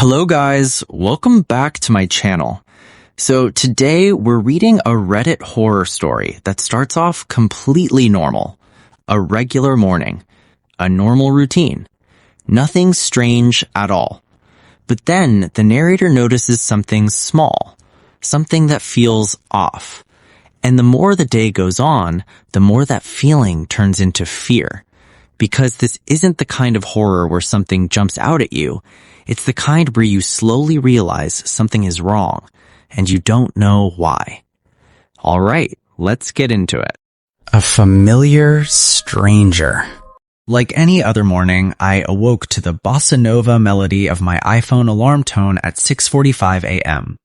Hello guys, welcome back to my channel. So today we're reading a Reddit horror story that starts off completely normal. A regular morning. A normal routine. Nothing strange at all. But then the narrator notices something small. Something that feels off. And the more the day goes on, the more that feeling turns into fear. Because this isn't the kind of horror where something jumps out at you. It's the kind where you slowly realize something is wrong, and you don't know why. All right, let's get into it. A familiar stranger. Like any other morning, I awoke to the bossa nova melody of my iPhone alarm tone at 6:45 a.m.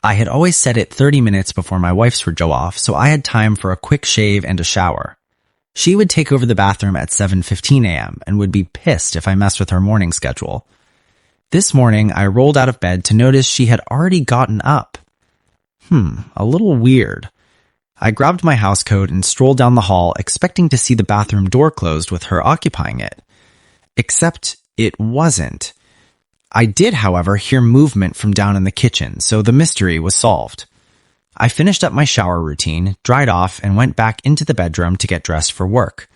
I had always set it 30 minutes before my wife's would go off, so I had time for a quick shave and a shower. She would take over the bathroom at 7:15 a.m. and would be pissed if I messed with her morning schedule. This morning, I rolled out of bed to notice she had already gotten up. A little weird. I grabbed my house coat and strolled down the hall, expecting to see the bathroom door closed with her occupying it. Except it wasn't. I did, however, hear movement from down in the kitchen, so the mystery was solved. I finished up my shower routine, dried off, and went back into the bedroom to get dressed for work.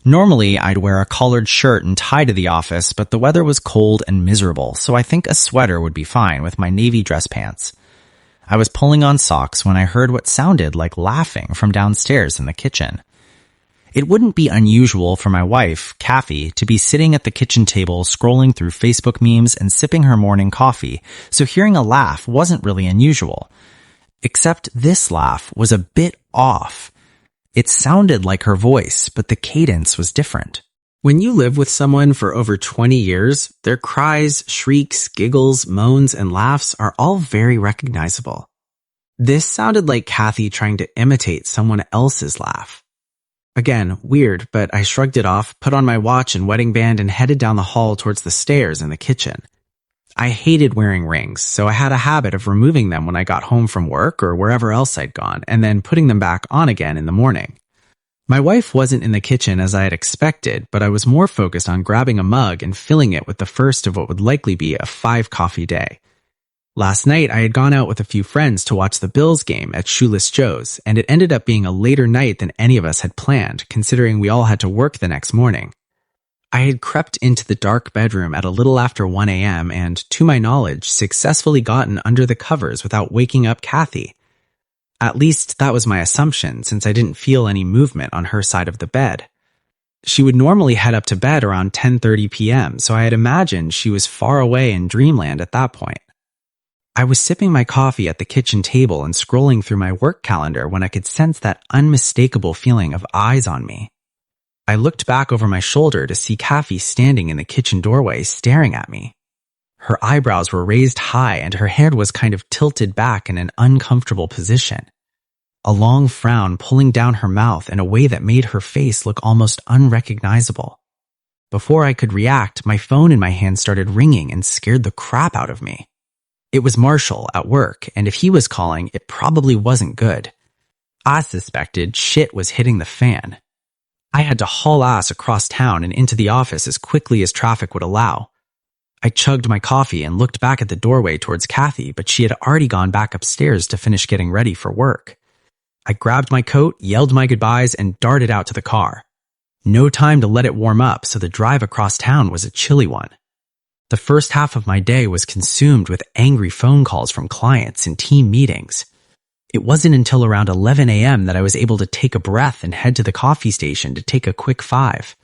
Normally, I'd wear a collared shirt and tie to the office, but the weather was cold and miserable, so I think a sweater would be fine with my navy dress pants. I was pulling on socks when I heard what sounded like laughing from downstairs in the kitchen. It wouldn't be unusual for my wife, Kathy, to be sitting at the kitchen table scrolling through Facebook memes and sipping her morning coffee, so hearing a laugh wasn't really unusual. Except this laugh was a bit off. It sounded like her voice, but the cadence was different. When you live with someone for over 20 years, their cries, shrieks, giggles, moans, and laughs are all very recognizable. This sounded like Kathy trying to imitate someone else's laugh. Again, weird, but I shrugged it off, put on my watch and wedding band, and headed down the hall towards the stairs in the kitchen. I hated wearing rings, so I had a habit of removing them when I got home from work or wherever else I'd gone, and then putting them back on again in the morning. My wife wasn't in the kitchen as I had expected, but I was more focused on grabbing a mug and filling it with the first of what would likely be a 5-coffee day. Last night, I had gone out with a few friends to watch the Bills game at Shoeless Joe's, and it ended up being a later night than any of us had planned, considering we all had to work the next morning. I had crept into the dark bedroom at a little after 1 a.m. and, to my knowledge, successfully gotten under the covers without waking up Kathy. At least that was my assumption, since I didn't feel any movement on her side of the bed. She would normally head up to bed around 10:30 p.m., so I had imagined she was far away in dreamland at that point. I was sipping my coffee at the kitchen table and scrolling through my work calendar when I could sense that unmistakable feeling of eyes on me. I looked back over my shoulder to see Kathy standing in the kitchen doorway staring at me. Her eyebrows were raised high and her head was kind of tilted back in an uncomfortable position. A long frown pulling down her mouth in a way that made her face look almost unrecognizable. Before I could react, my phone in my hand started ringing and scared the crap out of me. It was Marshall at work, and if he was calling, it probably wasn't good. I suspected shit was hitting the fan. I had to haul ass across town and into the office as quickly as traffic would allow. I chugged my coffee and looked back at the doorway towards Kathy, but she had already gone back upstairs to finish getting ready for work. I grabbed my coat, yelled my goodbyes, and darted out to the car. No time to let it warm up, so the drive across town was a chilly one. The first half of my day was consumed with angry phone calls from clients and team meetings. It wasn't until around 11 a.m. that I was able to take a breath and head to the coffee station to take a quick 5.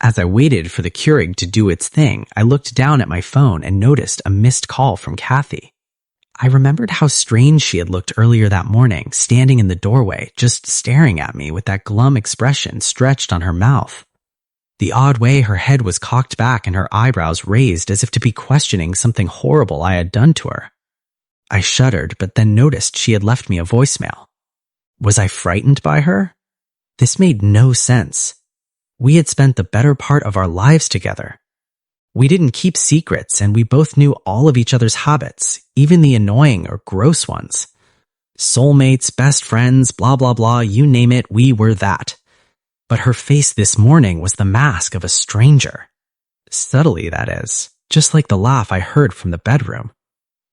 As I waited for the Keurig to do its thing, I looked down at my phone and noticed a missed call from Kathy. I remembered how strange she had looked earlier that morning, standing in the doorway, just staring at me with that glum expression stretched on her mouth. The odd way her head was cocked back and her eyebrows raised as if to be questioning something horrible I had done to her. I shuddered, but then noticed she had left me a voicemail. Was I frightened by her? This made no sense. We had spent the better part of our lives together. We didn't keep secrets, and we both knew all of each other's habits, even the annoying or gross ones. Soulmates, best friends, blah blah blah, you name it, we were that. But her face this morning was the mask of a stranger. Subtly, that is. just like the laugh I heard from the bedroom.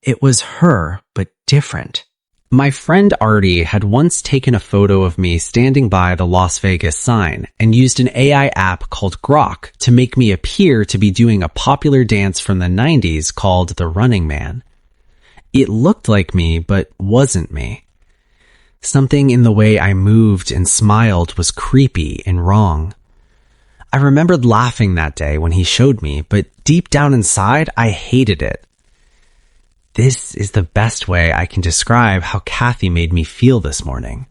It was her, but different. My friend Artie had once taken a photo of me standing by the Las Vegas sign and used an AI app called Grok to make me appear to be doing a popular dance from the 90s called the Running Man. It looked like me, but wasn't me. Something in the way I moved and smiled was creepy and wrong. I remembered laughing that day when he showed me, but deep down inside, I hated it. This is the best way I can describe how Kathy made me feel this morning.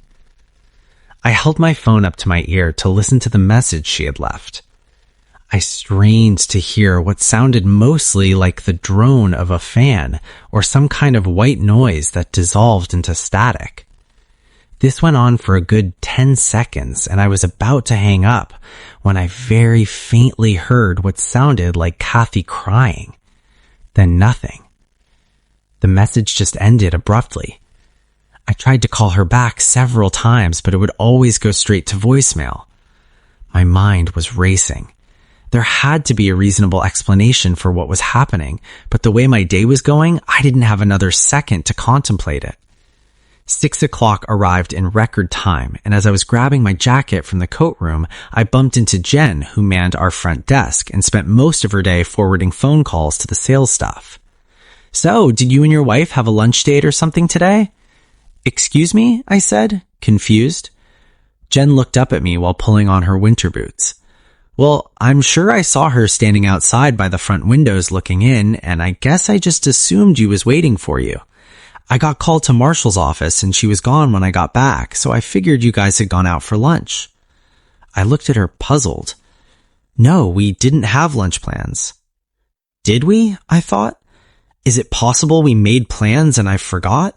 I held my phone up to my ear to listen to the message she had left. I strained to hear what sounded mostly like the drone of a fan or some kind of white noise that dissolved into static. This went on for a good 10 seconds, and I was about to hang up when I very faintly heard what sounded like Kathy crying. Then nothing. The message just ended abruptly. I tried to call her back several times, but it would always go straight to voicemail. My mind was racing. There had to be a reasonable explanation for what was happening, but the way my day was going, I didn't have another second to contemplate it. 6 o'clock arrived in record time, and as I was grabbing my jacket from the coat room, I bumped into Jen, who manned our front desk and spent most of her day forwarding phone calls to the sales staff. "So, did you and your wife have a lunch date or something today?" "Excuse me?" I said, confused. Jen looked up at me while pulling on her winter boots. "Well, I'm sure I saw her standing outside by the front windows looking in, and I guess I just assumed you was waiting for you. I got called to Marshall's office and she was gone when I got back, so I figured you guys had gone out for lunch." I looked at her puzzled. "No, we didn't have lunch plans." "Did we?" I thought. "Is it possible we made plans and I forgot?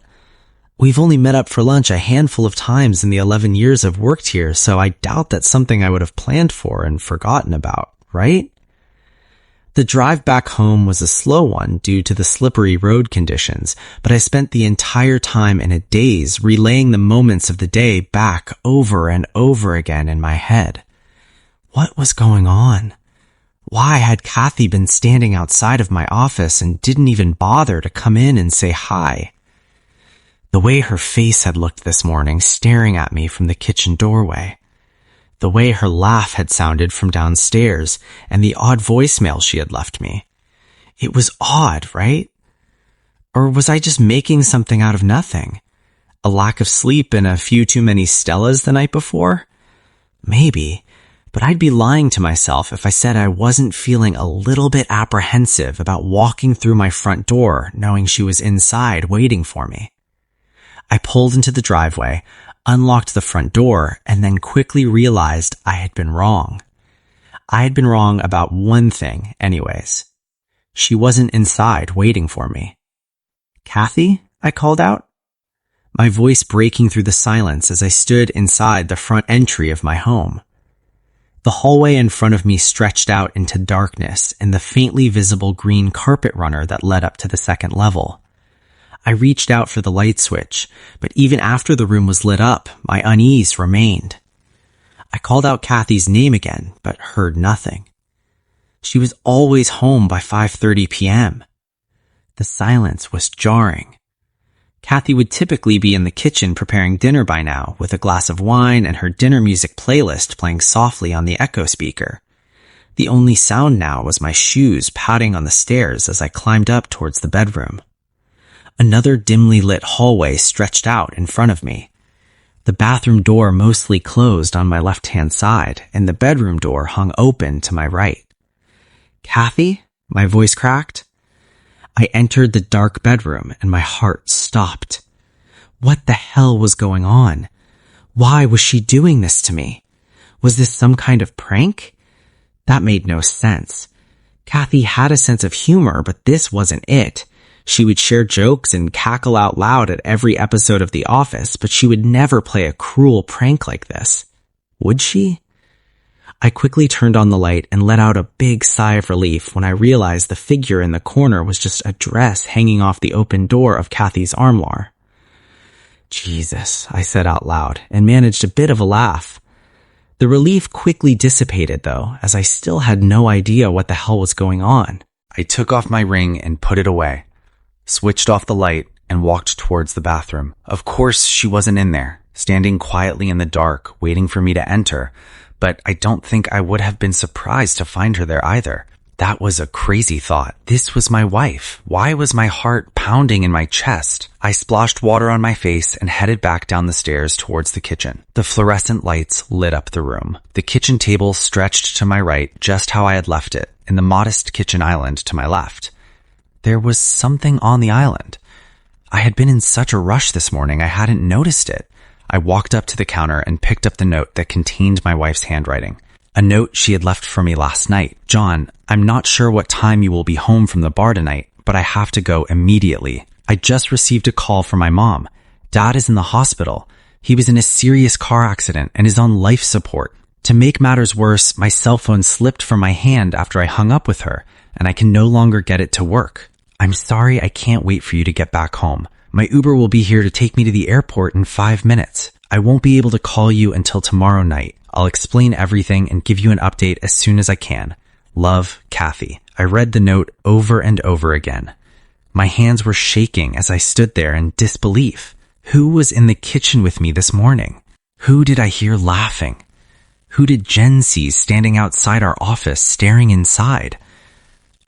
We've only met up for lunch a handful of times in the 11 years I've worked here, so I doubt that's something I would have planned for and forgotten about, right?" The drive back home was a slow one due to the slippery road conditions, but I spent the entire time in a daze relaying the moments of the day back over and over again in my head. What was going on? Why had Kathy been standing outside of my office and didn't even bother to come in and say hi? The way her face had looked this morning, staring at me from the kitchen doorway. The way her laugh had sounded from downstairs, and the odd voicemail she had left me. It was odd, right? Or was I just making something out of nothing? A lack of sleep and a few too many Stellas the night before? Maybe. But I'd be lying to myself if I said I wasn't feeling a little bit apprehensive about walking through my front door knowing she was inside waiting for me. I pulled into the driveway, unlocked the front door, and then quickly realized I had been wrong. I had been wrong about one thing anyways. She wasn't inside waiting for me. "Kathy?" I called out, my voice breaking through the silence as I stood inside the front entry of my home. The hallway in front of me stretched out into darkness and the faintly visible green carpet runner that led up to the second level. I reached out for the light switch, but even after the room was lit up, my unease remained. I called out Kathy's name again, but heard nothing. She was always home by 5:30 p.m. The silence was jarring. Kathy would typically be in the kitchen preparing dinner by now, with a glass of wine and her dinner music playlist playing softly on the Echo speaker. The only sound now was my shoes padding on the stairs as I climbed up towards the bedroom. Another dimly lit hallway stretched out in front of me. The bathroom door mostly closed on my left-hand side, and the bedroom door hung open to my right. "Kathy?" my voice cracked. I entered the dark bedroom and my heart stopped. What the hell was going on? Why was she doing this to me? Was this some kind of prank? That made no sense. Kathy had a sense of humor, but this wasn't it. She would share jokes and cackle out loud at every episode of The Office, but she would never play a cruel prank like this. Would she? I quickly turned on the light and let out a big sigh of relief when I realized the figure in the corner was just a dress hanging off the open door of Kathy's armoire. "Jesus," I said out loud and managed a bit of a laugh. The relief quickly dissipated though, as I still had no idea what the hell was going on. I took off my ring and put it away, switched off the light, and walked towards the bathroom. Of course, she wasn't in there, standing quietly in the dark, waiting for me to enter, but I don't think I would have been surprised to find her there either. That was a crazy thought. This was my wife. Why was my heart pounding in my chest? I splashed water on my face and headed back down the stairs towards the kitchen. The fluorescent lights lit up the room. The kitchen table stretched to my right, just how I had left it, and the modest kitchen island to my left. There was something on the island. I had been in such a rush this morning I hadn't noticed it. I walked up to the counter and picked up the note that contained my wife's handwriting. A note she had left for me last night. John, I'm not sure what time you will be home from the bar tonight, but I have to go immediately. I just received a call from my mom. Dad is in the hospital. He was in a serious car accident and is on life support. To make matters worse, my cell phone slipped from my hand after I hung up with her, and I can no longer get it to work. I'm sorry I can't wait for you to get back home. My Uber will be here to take me to the airport in 5 minutes. I won't be able to call you until tomorrow night. I'll explain everything and give you an update as soon as I can. Love, Kathy. I read the note over and over again. My hands were shaking as I stood there in disbelief. Who was in the kitchen with me this morning? Who did I hear laughing? Who did Jen see standing outside our office staring inside?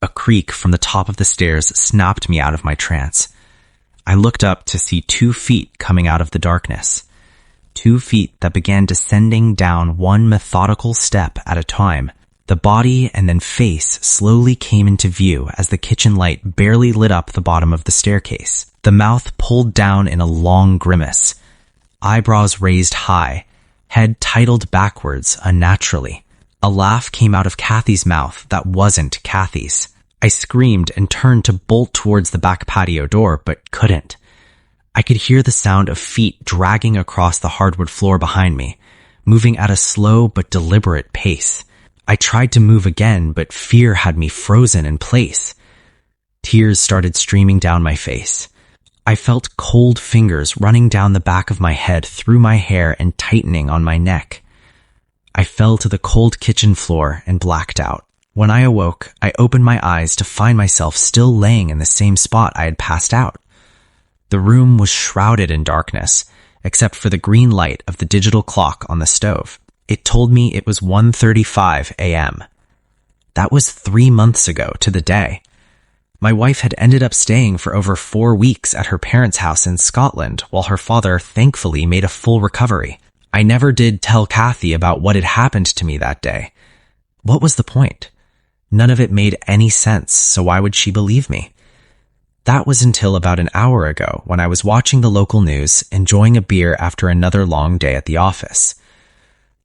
A creak from the top of the stairs snapped me out of my trance. I looked up to see 2 feet coming out of the darkness. 2 feet that began descending down one methodical step at a time. The body and then face slowly came into view as the kitchen light barely lit up the bottom of the staircase. The mouth pulled down in a long grimace. Eyebrows raised high, head titled backwards unnaturally. A laugh came out of Kathy's mouth that wasn't Kathy's. I screamed and turned to bolt towards the back patio door, but couldn't. I could hear the sound of feet dragging across the hardwood floor behind me, moving at a slow but deliberate pace. I tried to move again, but fear had me frozen in place. Tears started streaming down my face. I felt cold fingers running down the back of my head through my hair and tightening on my neck. I fell to the cold kitchen floor and blacked out. When I awoke, I opened my eyes to find myself still laying in the same spot I had passed out. The room was shrouded in darkness, except for the green light of the digital clock on the stove. It told me it was 1:35 a.m. That was 3 months ago to the day. My wife had ended up staying for over 4 weeks at her parents' house in Scotland while her father thankfully made a full recovery. I never did tell Kathy about what had happened to me that day. What was the point? None of it made any sense, so why would she believe me? That was until about an hour ago when I was watching the local news, enjoying a beer after another long day at the office.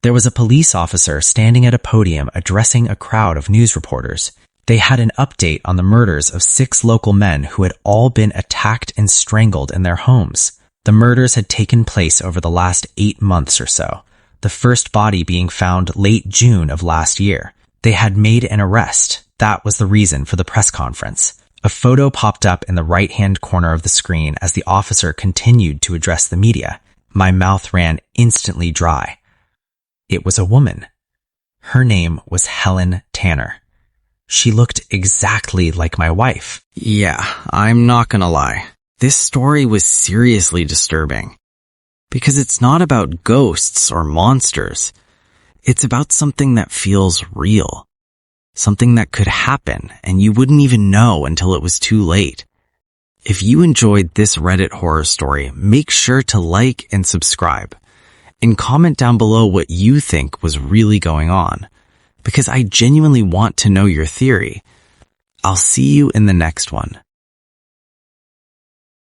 There was a police officer standing at a podium addressing a crowd of news reporters. They had an update on the murders of 6 local men who had all been attacked and strangled in their homes. The murders had taken place over the last 8 months or so, the first body being found late June of last year. They had made an arrest. That was the reason for the press conference. A photo popped up in the right-hand corner of the screen as the officer continued to address the media. My mouth ran instantly dry. It was a woman. Her name was Helen Tanner. She looked exactly like my wife. Yeah, I'm not gonna lie. This story was seriously disturbing. Because it's not about ghosts or monsters. It's about something that feels real. Something that could happen and you wouldn't even know until it was too late. If you enjoyed this Reddit horror story, make sure to like and subscribe. And comment down below what you think was really going on. Because I genuinely want to know your theory. I'll see you in the next one.